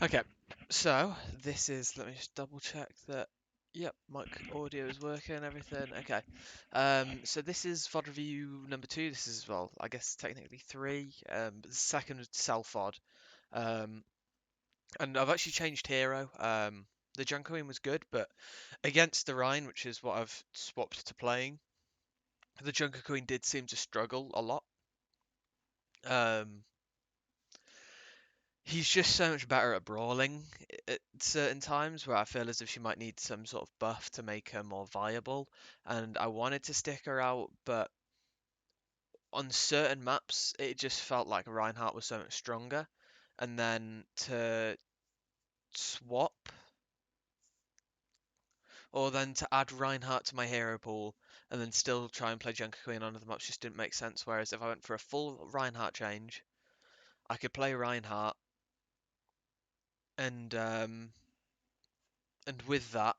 Okay, so this is, let me just double check that, yep, mic audio is working and everything. Okay, so this is VOD review number 2. This is, well, I guess technically 3, but the second self VOD. Um, and I've actually changed hero. The Junker Queen was good, but against the Rhine, which is what I've swapped to playing, the Junker Queen did seem to struggle a lot. Um, He's just so much better at brawling at certain times where I feel as if she might need some sort of buff to make her more viable. And I wanted to stick her out, but on certain maps, it just felt like Reinhardt was so much stronger. And then to swap, or then to add Reinhardt to my hero pool, and then still try and play Junker Queen on other maps just didn't make sense. Whereas if I went for a full Reinhardt change, I could play Reinhardt, and with that,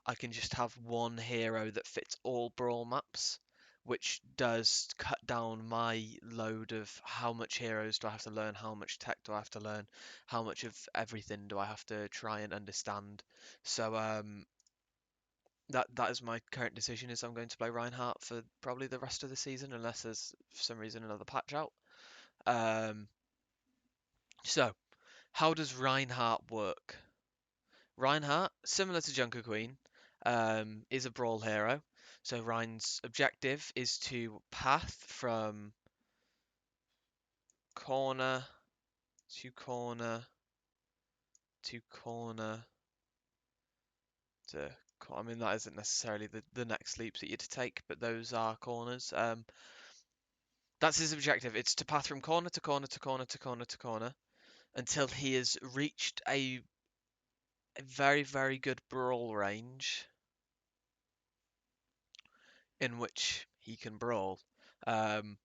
I can just have one hero that fits all brawl maps, which does cut down my load of how much heroes do I have to learn, how much tech do I have to learn, how much of everything do I have to try and understand. So that is my current decision is I'm going to play Reinhardt for probably the rest of the season unless there's for some reason another patch out. Um, so how does Reinhardt work? Reinhardt, similar to Junker Queen, is a brawl hero. So Rein's objective is to path from corner to corner to corner to. I mean, that isn't necessarily the next leaps that you'd take, but those are corners. That's his objective. It's to path from corner to corner to corner to corner to corner until he has reached a very, very good brawl range in which he can brawl. Um,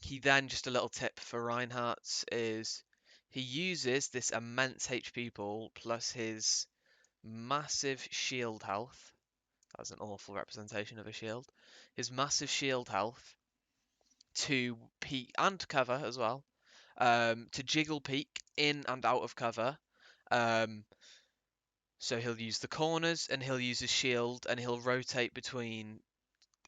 He then, just a little tip for Reinhardt, is he uses this immense HP pool plus his massive shield health. That's an awful representation of a shield. His massive shield health to peek and cover as well. To jiggle peek in and out of cover. Um, so he'll use the corners and he'll use his shield and he'll rotate between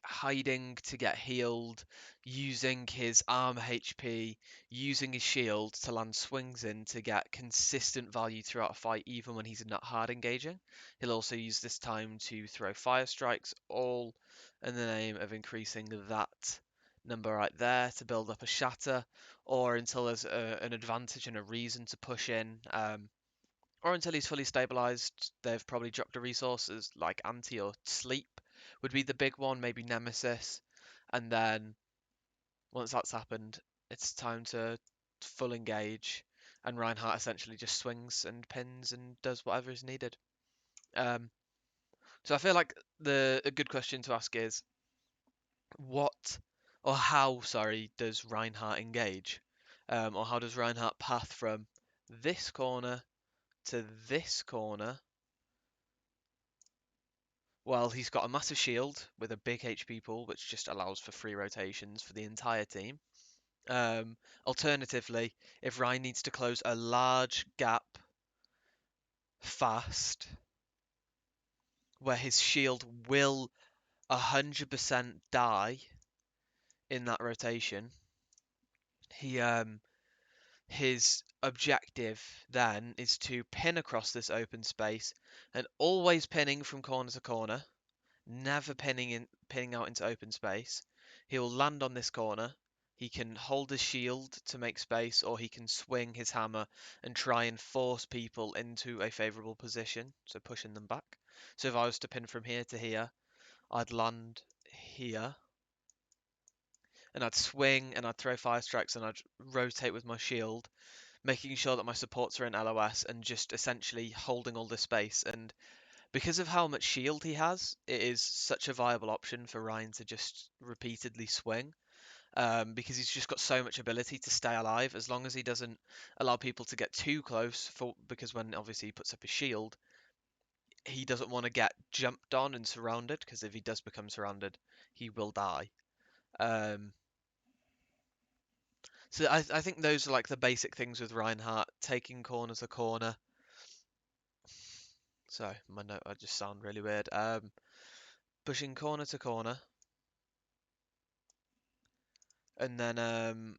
hiding to get healed, using his armor HP, using his shield to land swings in to get consistent value throughout a fight, even when he's not hard engaging. He'll also use this time to throw fire strikes, all in the name of increasing that number right there to build up a shatter, or until there's an advantage and a reason to push in. Or until he's fully stabilized, they've probably dropped a resource as like anti or sleep would be the big one, maybe Nemesis. And then once that's happened, it's time to full engage. And Reinhardt essentially just swings and pins and does whatever is needed. Um, so I feel like a good question to ask is what or how, sorry, does Reinhardt engage? Or how does Reinhardt path from this corner to this corner? Well, he's got a massive shield with a big HP pool, which just allows for free rotations for the entire team. Alternatively, if Ryan needs to close a large gap fast, where his shield will 100% die in that rotation, he his objective then is to pin across this open space and always pinning from corner to corner, never pinning out into open space. He'll land on this corner. He can hold his shield to make space, or he can swing his hammer and try and force people into a favourable position, so pushing them back. So if I was to pin from here to here, I'd land here, and I'd swing and I'd throw fire strikes and I'd rotate with my shield, making sure that my supports are in LOS and just essentially holding all this space. And because of how much shield he has, it is such a viable option for Ryan to just repeatedly swing. Because he's just got so much ability to stay alive as long as he doesn't allow people to get too close. Because when obviously he puts up his shield, he doesn't want to get jumped on and surrounded. Because if he does become surrounded, he will die. Um, So I think those are like the basic things with Reinhardt, taking corner to corner. Sorry, my note, I just sound really weird. Pushing corner to corner, and then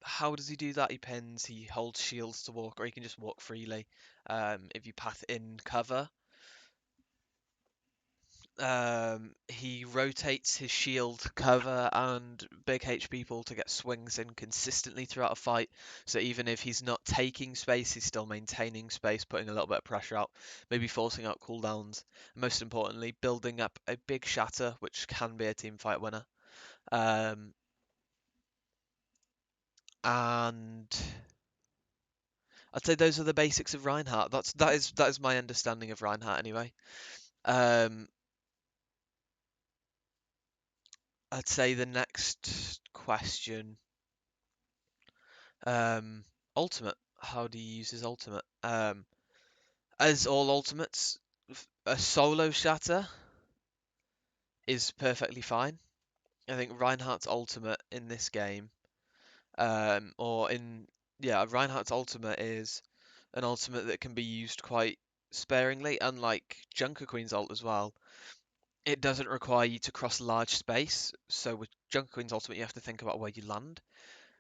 how does he do that? He pins, he holds shields to walk, or he can just walk freely. If you path in cover, he rotates his shield cover and big H people to get swings in consistently throughout a fight. So even if he's not taking space, he's still maintaining space, putting a little bit of pressure out, maybe forcing out cooldowns. Most importantly, building up a big shatter, which can be a team fight winner. Um, and I'd say those are the basics of Reinhardt. That is my understanding of Reinhardt anyway. Um, I'd say the next question, um, ultimate. How do you use his ultimate? As all ultimates, a solo shatter is perfectly fine. I think Reinhardt's ultimate in this game, or in yeah, Reinhardt's ultimate is an ultimate that can be used quite sparingly, unlike Junker Queen's ult as well. It doesn't require you to cross large space, so with Junker Queen's ultimate you have to think about where you land.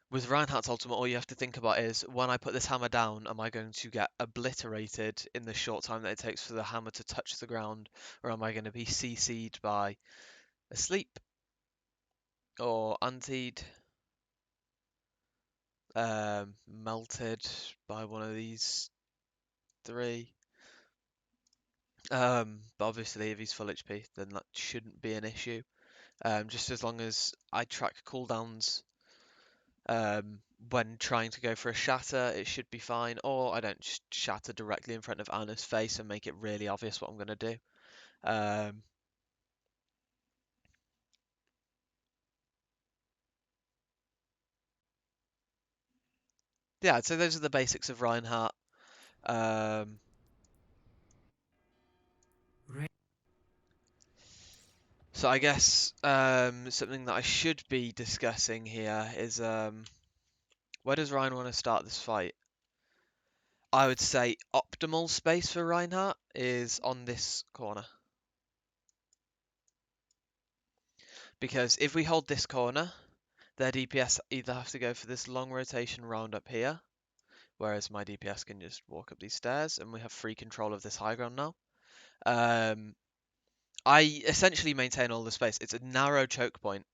With Reinhardt's ultimate, all you have to think about is, when I put this hammer down, am I going to get obliterated in the short time that it takes for the hammer to touch the ground, or am I going to be CC'd by asleep or antied, melted by one of these three? But obviously, if he's full HP, then that shouldn't be an issue. Just as long as I track cooldowns Um, when trying to go for a shatter, it should be fine, or I don't just shatter directly in front of Anna's face and make it really obvious what I'm going to do. Um, yeah, so those are the basics of Reinhardt. Um, so I guess something that I should be discussing here is where does Ryan want to start this fight? I would say optimal space for Reinhardt is on this corner. Because if we hold this corner, their DPS either have to go for this long rotation round up here, whereas my DPS can just walk up these stairs, and we have free control of this high ground now. Um, I essentially maintain all the space. It's a narrow choke point.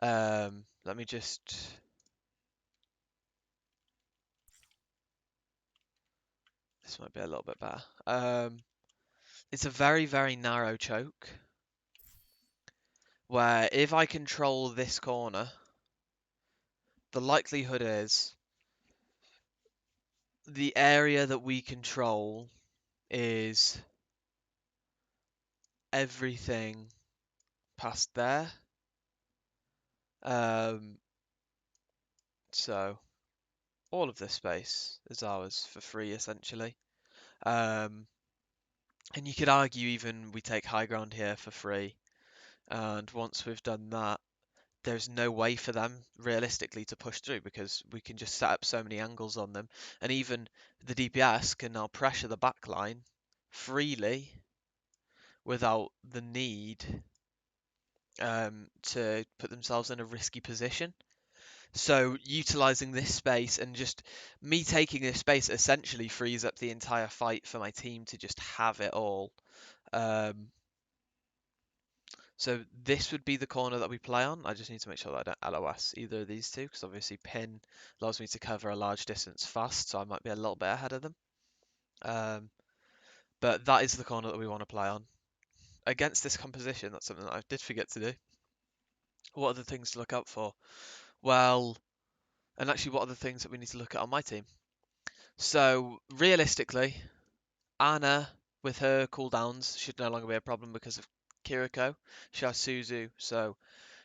Let me just... This might be a little bit better. It's a very, very narrow choke, where if I control this corner, the likelihood is the area that we control is everything past there. Um, so all of this space is ours for free, essentially. Um, and you could argue even we take high ground here for free. And once we've done that, there's no way for them realistically to push through because we can just set up so many angles on them. And even the DPS can now pressure the back line freely without the need to put themselves in a risky position. So utilizing this space and just me taking this space essentially frees up the entire fight for my team to just have it all. Um, so this would be the corner that we play on. I just need to make sure that I don't LOS either of these two, because obviously pin allows me to cover a large distance fast, so I might be a little bit ahead of them. Um, but that is the corner that we want to play on. Against this composition, that's something that I did forget to do. What are the things to look out for? Well, and actually, what are the things that we need to look at on my team? So realistically, Anna with her cooldowns should no longer be a problem because of Kiriko. She has Suzu, so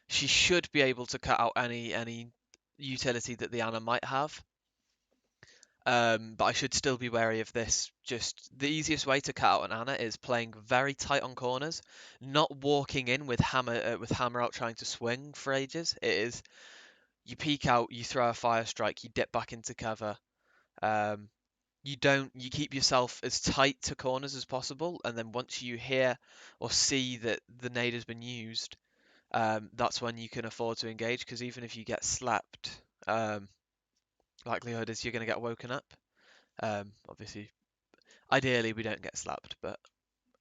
she should be able to cut out any utility that the Anna might have. But I should still be wary of this. Just the easiest way to cut out an Anna is playing very tight on corners, not walking in with hammer out trying to swing for ages. It is You peek out, you throw a fire strike, you dip back into cover. Um, you keep yourself as tight to corners as possible, and then once you hear or see that the nade has been used, that's when you can afford to engage, because even if you get slapped, likelihood is you're going to get woken up. Obviously, ideally we don't get slapped, but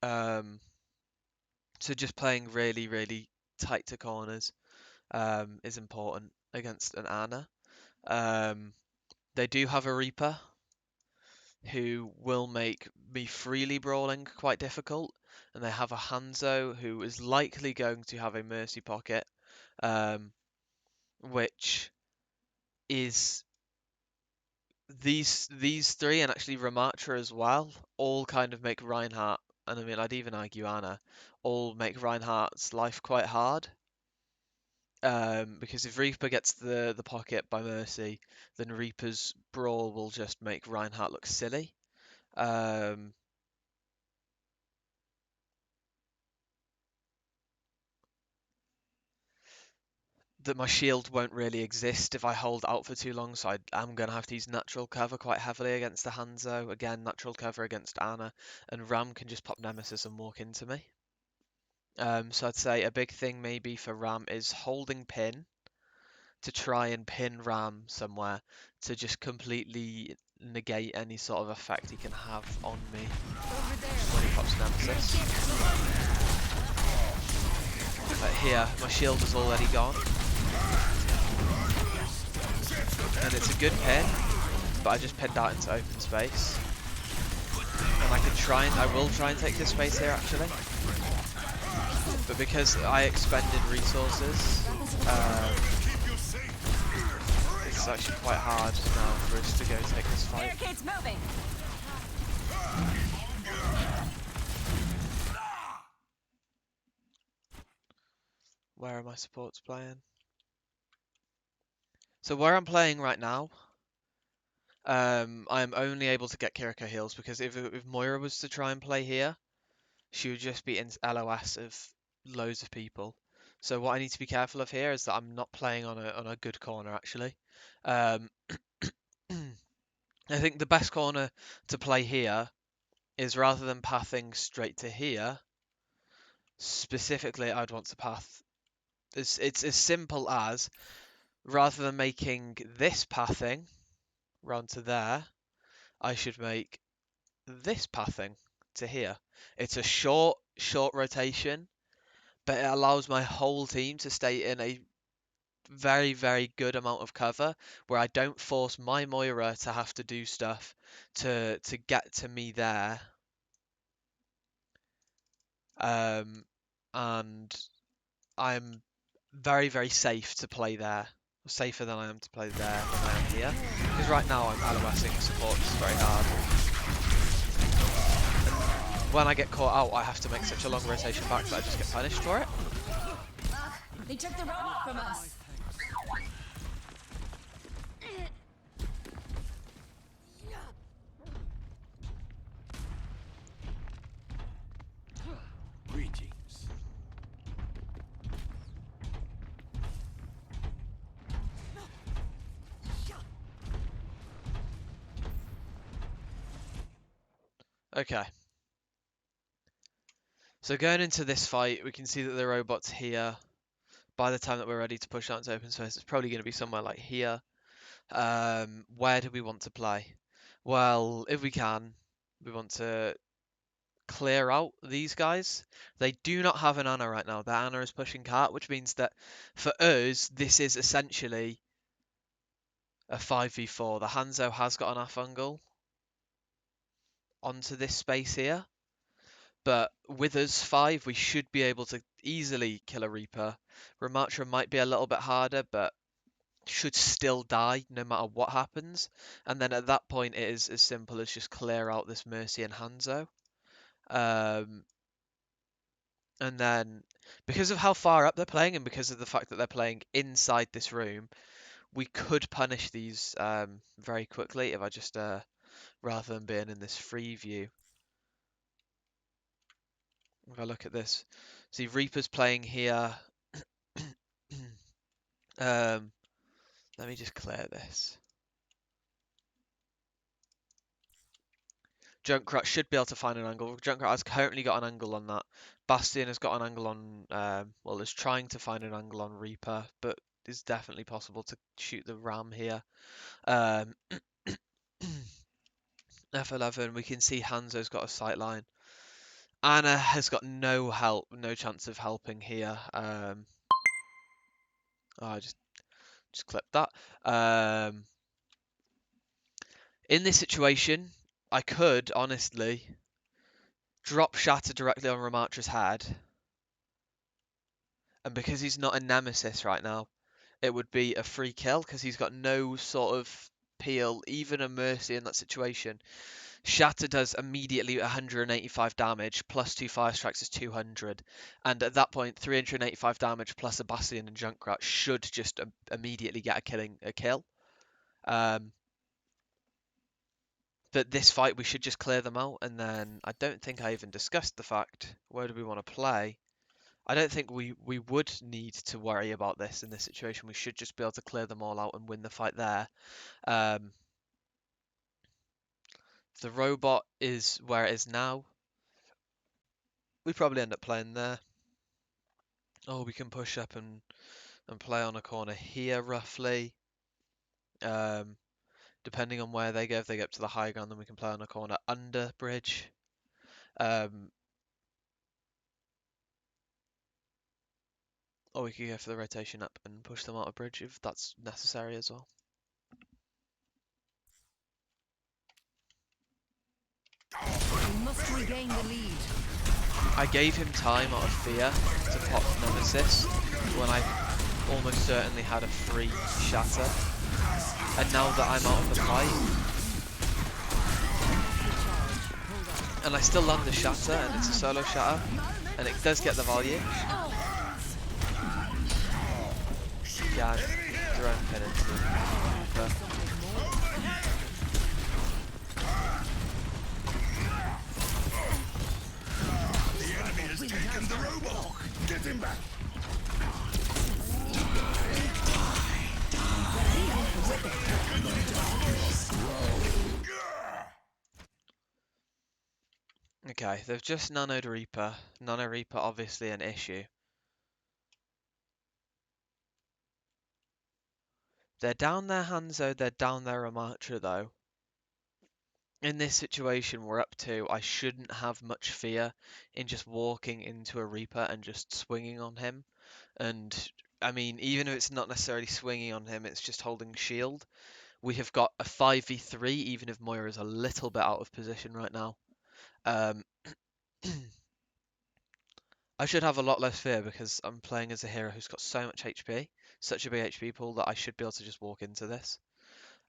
so just playing really, really tight to corners is important against an Ana. They do have a Reaper who will make me freely brawling quite difficult, and they have a Hanzo who is likely going to have a Mercy Pocket, um, which is these three, and actually Ramatra as well, all kind of make Reinhardt, and I mean I'd even argue Ana, all make Reinhardt's life quite hard. Because if Reaper gets the pocket by Mercy, then Reaper's brawl will just make Reinhardt look silly. Um, that my shield won't really exist if I hold out for too long, so I'm going to have to use natural cover quite heavily against the Hanzo. Again, natural cover against Ana, and Ram can just pop Nemesis and walk into me. So I'd say a big thing maybe for Ram is holding pin to try and pin Ram somewhere to just completely negate any sort of effect he can have on me when he pops Nemesis. But here, my shield is already gone. And it's a good pin, but I just pinned out into open space. And I will try and take this space here actually. But because I expended resources, it's actually quite hard now for us to go take this fight. Where are my supports playing? So where I'm playing right now, I am only able to get Kiriko heals because if Moira was to try and play here, she would just be in LOS of loads of people. So what I need to be careful of here is that I'm not playing on a good corner actually. Um, I think the best corner to play here is rather than pathing straight to here, specifically I'd want to path. It's as simple as rather than making this pathing round to there, I should make this pathing to here. It's a short rotation, but it allows my whole team to stay in a very, very good amount of cover where I don't force my Moira to have to do stuff to get to me there. And I'm very, very safe to play there. Safer than I am to play there than I am here. Because right now I'm LOSing supports very hard. And when I get caught out, I have to make such a long rotation back that I just get punished for it. They took the rope from us. Greetings. Okay. So going into this fight, we can see that the robot's here. By the time that we're ready to push out into open space, it's probably going to be somewhere like here. Where do we want to play? Well, if we can, we want to clear out these guys. They do not have an Ana right now. Their Ana is pushing cart, which means that for us, this is essentially a 5v4. The Hanzo has got an Afungal onto this space here. But with us 5, we should be able to easily kill a Reaper. Ramatra might be a little bit harder, but should still die no matter what happens. And then at that point, it is as simple as just clear out this Mercy and Hanzo. And then, because of how far up they're playing and because of the fact that they're playing inside this room, we could punish these very quickly if I just, rather than being in this free view. If I look at this, see Reaper's playing here. um, Let me just clear this. Junkrat should be able to find an angle. Junkrat has currently got an angle on that. Bastion has got an angle on, well, is trying to find an angle on Reaper, but it's definitely possible to shoot the Ram here. F11, we can see Hanzo's got a sight line. Anna has got no help, no chance of helping here. Oh, I just clipped that. In this situation, I could honestly drop Shatter directly on Ramatra's head, and because he's not a nemesis right now, it would be a free kill because he's got no sort of peel, even a mercy in that situation. Shatter does immediately 185 damage, plus 2 fire strikes is 200, and at that point 385 damage plus a Bastion and Junkrat should just immediately get a kill. But this fight we should just clear them out, and then I don't think I even discussed the fact, where do we want to play? I don't think we would need to worry about this in this situation. We should just be able to clear them all out and win the fight there. The robot is where it is now. We probably end up playing there. Oh, we can push up and play on a corner here roughly. Depending on where they go, if they get up to the high ground, then we can play on a corner under bridge. Or we could go for the rotation up and push them out of bridge if that's necessary as well. We must regain the lead. I gave him time out of fear to pop Nemesis when I almost certainly had a free Shatter. And now that I'm out of the fight, and I still land the Shatter, and it's a solo Shatter, and it does get the value. Yeah, drone pin into Reaper. The enemy has taken the robot! Get him back! Okay, they've just nanoed Reaper. Nano Reaper obviously an issue. They're down their Hanzo, they're down their Ramatra though. In this situation we're up to, I shouldn't have much fear in just walking into a Reaper and just swinging on him. And I mean, even if it's not necessarily swinging on him, it's just holding shield. We have got a 5v3, even if Moira is a little bit out of position right now. I should have a lot less fear because I'm playing as a hero who's got so much HP, such a big HP pool that I should be able to just walk into this.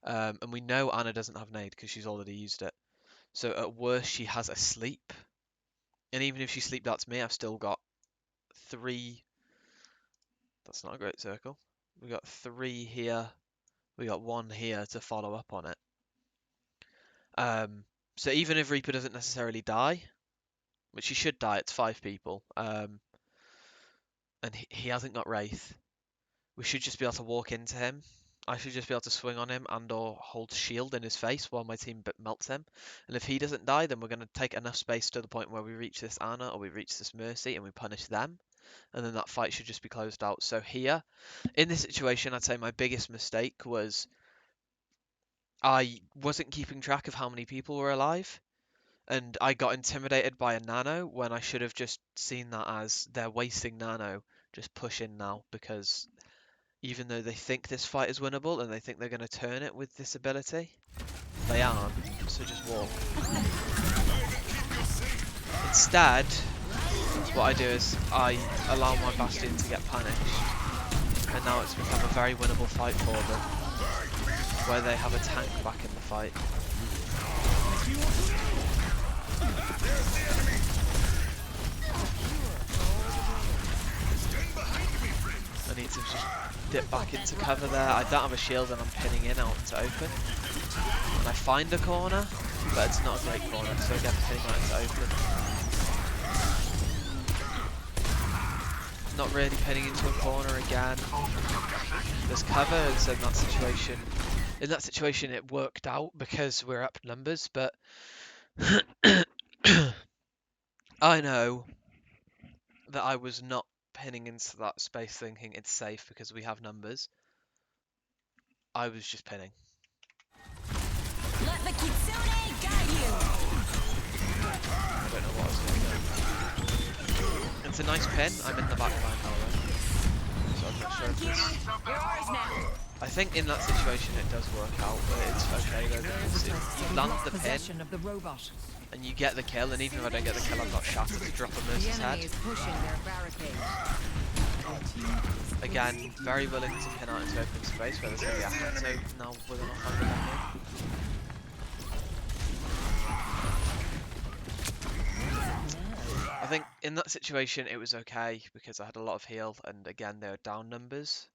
And we know Anna doesn't have nade because she's already used it. So at worst she has a sleep. And even if she sleep darts me, I've still got 3. That's not a great circle. We got 3 here. We got 1 here to follow up on it. So even if Reaper doesn't necessarily die, which he should die, it's 5 people. And he hasn't got Wraith. We should just be able to walk into him. I should just be able to swing on him and or hold shield in his face while my team melts him. And if he doesn't die, then we're going to take enough space to the point where we reach this Ana or we reach this Mercy and we punish them. And then that fight should just be closed out. So here, in this situation, I'd say my biggest mistake was I wasn't keeping track of how many people were alive. And I got intimidated by a nano when I should have just seen that as they're wasting nano. Just push in now because even though they think this fight is winnable and they think they're going to turn it with this ability, they aren't, so just walk. Instead, what I do is I allow my Bastion to get punished, and now it's become a very winnable fight for them, where they have a tank back in the fight. I need to just dip back into cover there. I don't have a shield and I'm pinning in out into open. And I find a corner, but it's not a great corner, so again pinning out into open. not really pinning into a corner again. There's cover, so in that situation it worked out because we're up numbers, but I know that I was not pinning into that space thinking it's safe because we have numbers. I was just pinning. Let the kitsune guide you. I don't know what I was doing there. It's a nice pin. I'm in the back line, however. So I'm not sure if this... You're ours now. I think in that situation it does work out, but it's okay though because if you land the pin Possession of the robot. and you get the kill, and even if I don't get the kill, I've got Shatter to drop on The Mercy's enemy head. is pushing their barricade. Again, very willing to pin out into open space where there's going to be a hat open now with enough under landing. I think in that situation it was okay because I had a lot of heal, and again they were down numbers.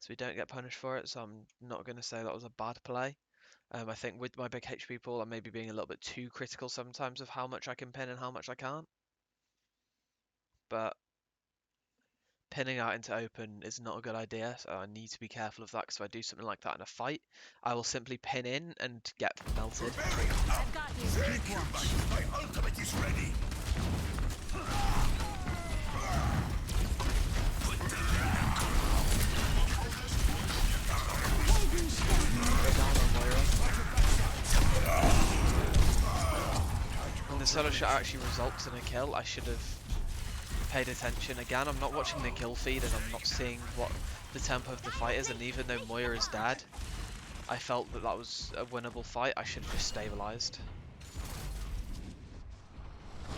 So we don't get punished for it, so I'm not going to say that was a bad play. I think with my big HP pool, I'm maybe being a little bit too critical sometimes of how much I can pin and how much I can't. But pinning out into open is not a good idea, so I need to be careful of that, because if I do something like that in a fight, I will simply pin in and get melted. I've got you. Thank you, my ultimate is ready. When the solo shot actually results in a kill, I should have paid attention. Again, I'm not watching the kill feed and I'm not seeing what the tempo of the fight is, and even though Moira is dead, I felt that that was a winnable fight. I should have just stabilised.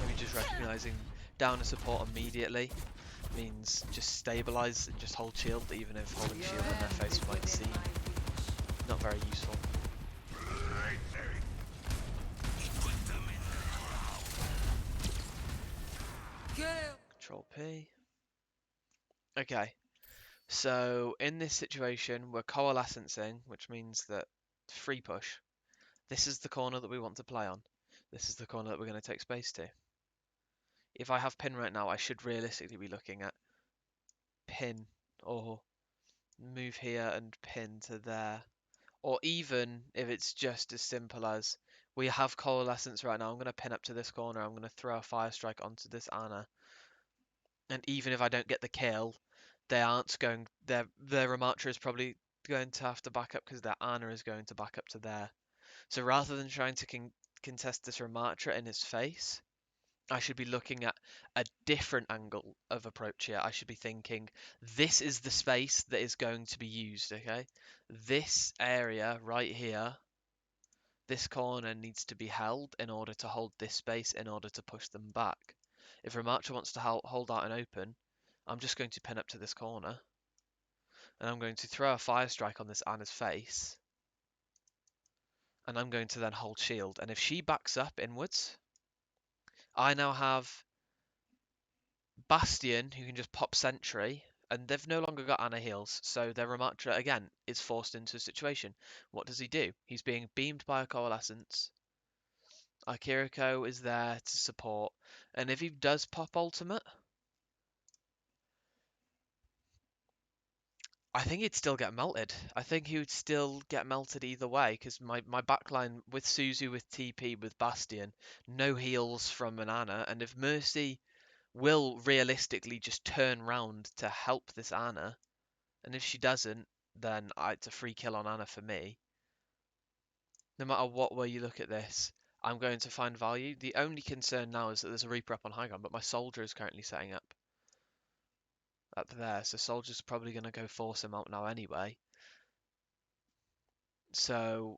Maybe just recognising down a support immediately means just stabilise and just hold shield, even if holding shield in their face might seem not very useful. Control P. Okay, so in this situation we're coalescing, which means that free push. This is the corner that we want to play on. This is the corner that we're going to take space to. If I have pin right now, I should realistically be looking at pin or move here and pin to there. Or even if it's just as simple as we have coalescence right now, I'm going to pin up to this corner, I'm going to throw a fire strike onto this Ana. And even if I don't get the kill, they aren't going, their Ramattra is probably going to have to back up because their Ana is going to back up to there. So rather than trying to contest this Ramattra in his face, I should be looking at a different angle of approach here. I should be thinking, this is the space that is going to be used, okay? This area right here, this corner needs to be held in order to hold this space in order to push them back. If Ramattra wants to hold out and open, I'm just going to pin up to this corner. And I'm going to throw a fire strike on this Ana's face. And I'm going to then hold shield. And if she backs up inwards, I now have Bastion who can just pop sentry, and they've no longer got Ana heals, so their Ramattra again is forced into a situation. What does he do? He's being beamed by a coalescence. Akiriko is there to support, and if he does pop ultimate, I think he'd still get melted. I think he would still get melted either way, because my backline with Suzu, with TP, with Bastion, no heals from an Ana, and if Mercy will realistically just turn round to help this Ana, and if she doesn't, then it's a free kill on Ana for me. No matter what way you look at this, I'm going to find value. The only concern now is that there's a Reaper up on high ground, but my Soldier is currently setting up there, so Soldier's probably going to go force him out now anyway. So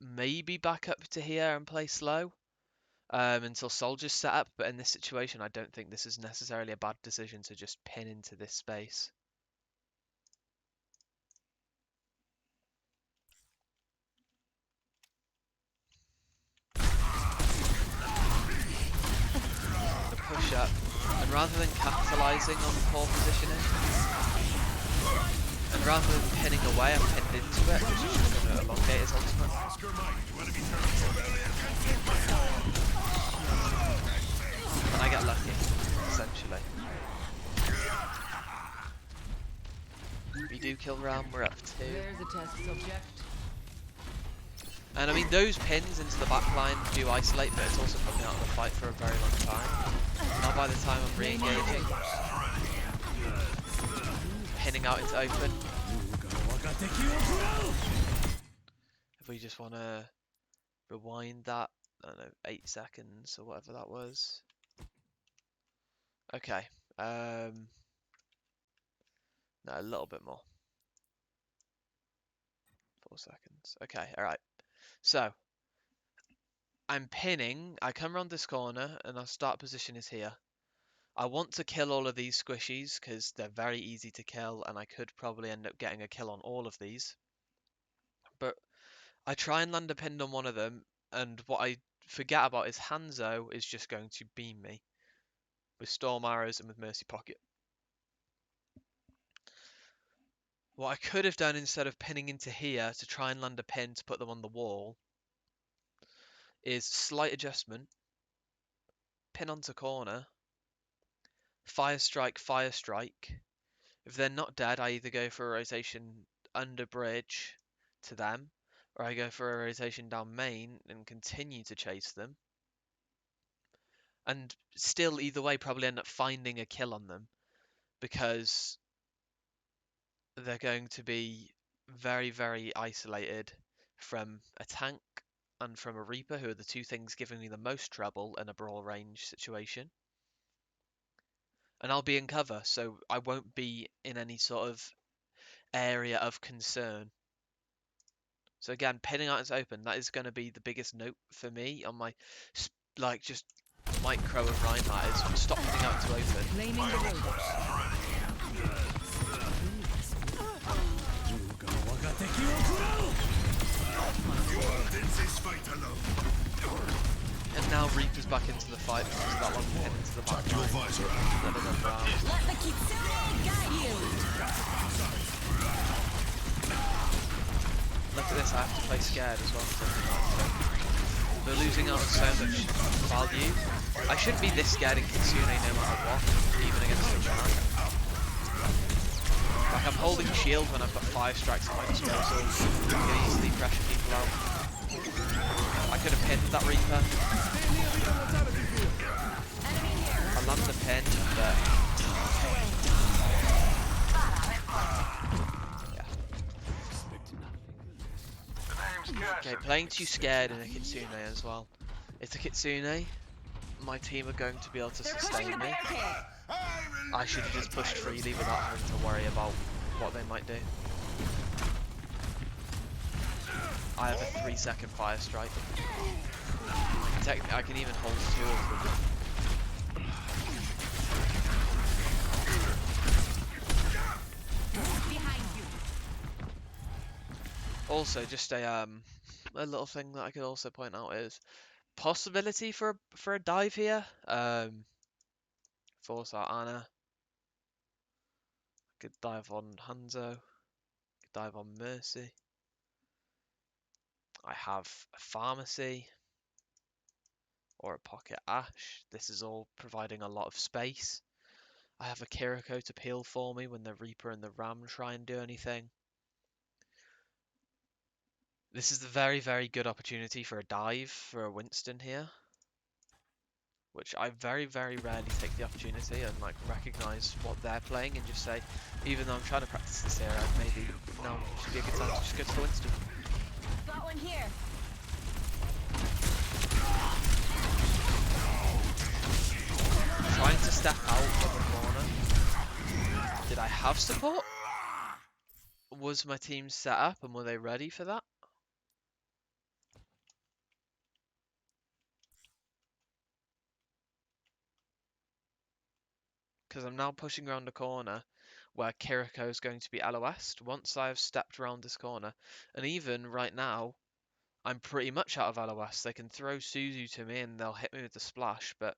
maybe back up to here and play slow until Soldier's set up, but in this situation I don't think this is necessarily a bad decision to just pin into this space. Push up, and rather than capitalising on poor positioning, and rather than pinning away, I'm pinned into it, which is just going to elongate his ultimate. and I get lucky, essentially. We do kill Ram, we're up 2. There's a test subject. And I mean, those pins into the back line do isolate, but it's also put me out of the fight for a very long time. Now by the time I'm re-engaging, pinning out into open. If we just want to rewind that, I don't know, 8 seconds or whatever that was. Okay, no, a little bit more. 4 seconds. Okay, alright. So, I'm pinning, I come around this corner and our start position is here. I want to kill all of these squishies because they're very easy to kill and I could probably end up getting a kill on all of these. But I try and land a pin on one of them, and what I forget about is Hanzo is just going to beam me with Storm Arrows and with Mercy Pocket. What I could have done instead of pinning into here to try and land a pin to put them on the wall is slight adjustment, pin onto corner, fire strike, fire strike. If they're not dead, I either go for a rotation under bridge to them, or I go for a rotation down main and continue to chase them. And still, either way, probably end up finding a kill on them because they're going to be very, very isolated from a tank and from a Reaper, who are the two things giving me the most trouble in a brawl range situation. And I'll be in cover, so I won't be in any sort of area of concern. So again, pinning out is open. That is going to be the biggest note for me on my, like, just micro of Reinhardt is stop pinning out to open. Blaming the robot. And now Reaper's back into the fight because of that long pin into the back line. Let the Kitsune guide you. Look at this, I have to play scared as well. We're losing out on so much value. I shouldn't be this scared in Kitsune no matter what, even against the Ram. Like, I'm holding shield when I've got 5 strikes at my disposal. I can easily pressure people out. I could have pinned that Reaper. I land the pin, but yeah. Okay, playing too scared in a Kitsune as well. It's a Kitsune. My team are going to be able to sustain me. I should have just pushed freely without having to worry about what they might do. I have a 3-second fire strike. Technically, I can even hold 2 of them. Also, just a little thing that I could also point out is possibility for a dive here. Force out Anna. Could dive on Hanzo. Could dive on Mercy. I have a Pharmacy or a Pocket Ash. This is all providing a lot of space. I have a Kiriko to peel for me when the Reaper and the Ram try and do anything. This is a very, very good opportunity for a dive for a Winston here, which I very, very rarely take the opportunity and like recognise what they're playing and just say, even though I'm trying to practice this here, maybe now should be a good time to just go to the Winston. Got one here. Trying to step out of the corner. Did I have support? Was my team set up and were they ready for that? Because I'm now pushing around a corner where Kiriko is going to be LOS once I've stepped around this corner. And even right now, I'm pretty much out of LOS. They can throw Suzu to me and they'll hit me with the splash, but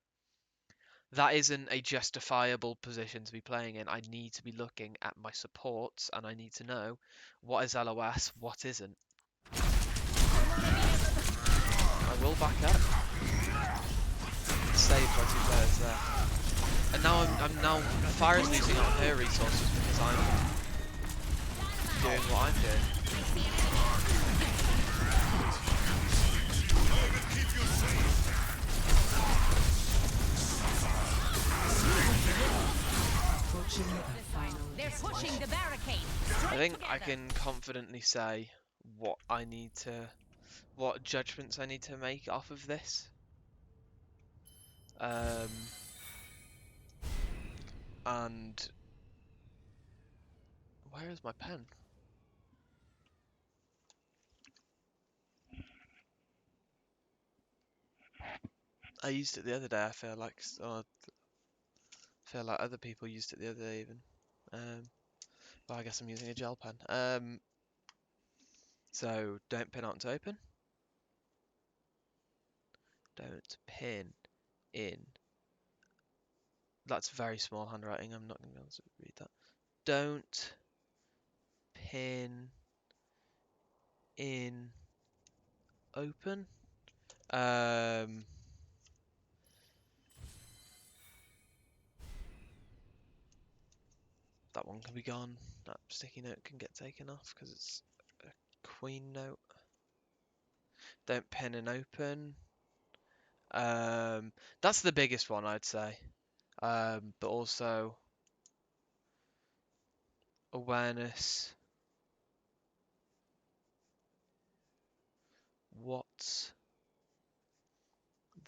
that isn't a justifiable position to be playing in. I need to be looking at my supports and I need to know what is LOS, what isn't. I will back up. saved by 2 players there. And now I'm now Fire is losing out on her resources because I'm doing what I'm doing. They're pushing the barricade. I think I can confidently say what I need to, what judgments I need to make off of this. And where is my pen? I used it the other day. I feel like, or I feel like other people used it the other day even. Well, I guess I'm using a gel pen. So don't pin out to open. Don't pin in. That's very small handwriting. I'm not going to be able to read that. Don't pin in open. That one can be gone. That sticky note can get taken off because it's a queen note. Don't pin and open. That's the biggest one, I'd say. But also awareness. What's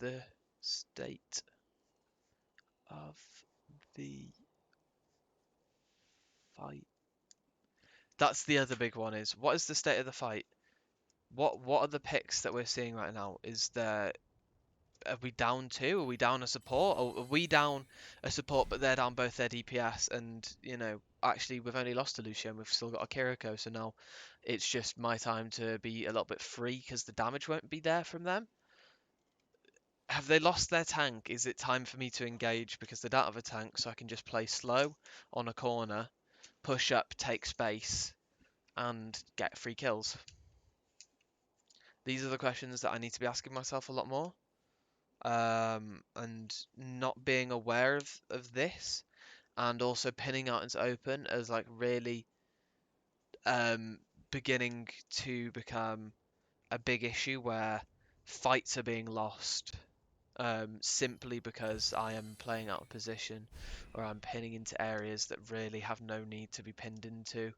the state of the fight? That's the other big one. Is what is the state of the fight? What are the picks that we're seeing right now? Are we down two? Are we down a support? Or are we down a support but they're down both their DPS? And actually we've only lost to Lucian. We've still got a Kiriko, so now it's just my time to be a little bit free because the damage won't be there from them. Have they lost their tank? Is it time for me to engage because they don't have a tank, so I can just play slow on a corner, push up, take space, and get free kills? These are the questions that I need to be asking myself a lot more. And not being aware of this, and also pinning out into open as like really beginning to become a big issue where fights are being lost simply because I am playing out of position or I'm pinning into areas that really have no need to be pinned into,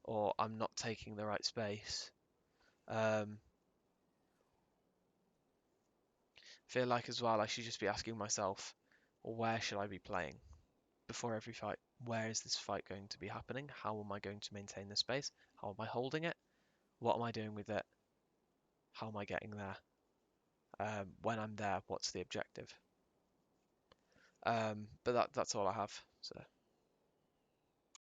or I'm not taking the right space. Feel like as well I should just be asking myself, well, where should I be playing before every fight? Where is this fight going to be happening? How am I going to maintain the space? How am I holding it? What am I doing with it? How am I getting there? When I'm there, what's the objective? But that's all I have. So